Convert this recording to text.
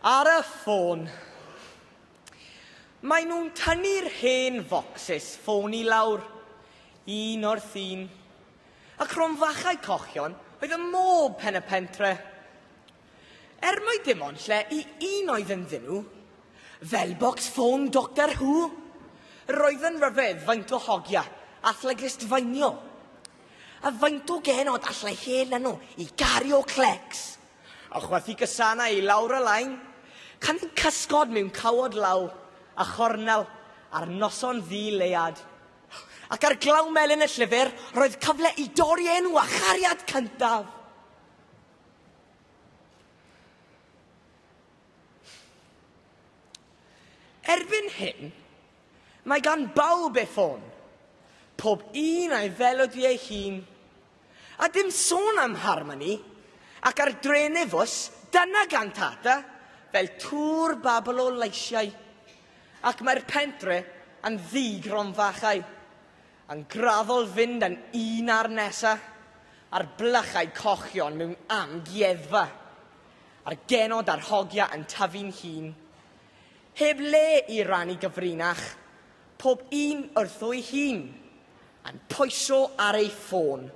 Ar y ffôn. Mae nhw'n tynnu'r hen focsys ffôn i lawr, un wrth un, ac rhwng cochion oedd y mob pen y pentre. Mai dim ond lle i un oedd yn ddyn nhw, fel bocs ffôn Doctor Who, roedd yn ryfedd faint o hogia allai glistfainio, a faint o genod allai hel nhw i gario clecs, a chwerthu gysana i lawr y lain, can yn cysgod mewn cawod law a chornel ar noson ddi-lead. Ac ar glaw melyn y llyfr, roedd cyfle i dorri enw a chariad cyntaf. Erbyn hyn, mae gan bawb e ffôn, pob un a'i felodi ei hun, a dim sôn am harmoni, ac ar drenefws dyna gan tata, fel tŵr babl o leisiau, ac mae'r pentre yn ddigron fachau, yn graddol fynd yn un ar nesa, a'r blychau cochion mewn amgueddfa, a'r genod a'r hogia yn tyfu'n hun. Heb le i rannu gyfrinach, pob un wrth o'i hun, yn pwyso ar ei ffôn.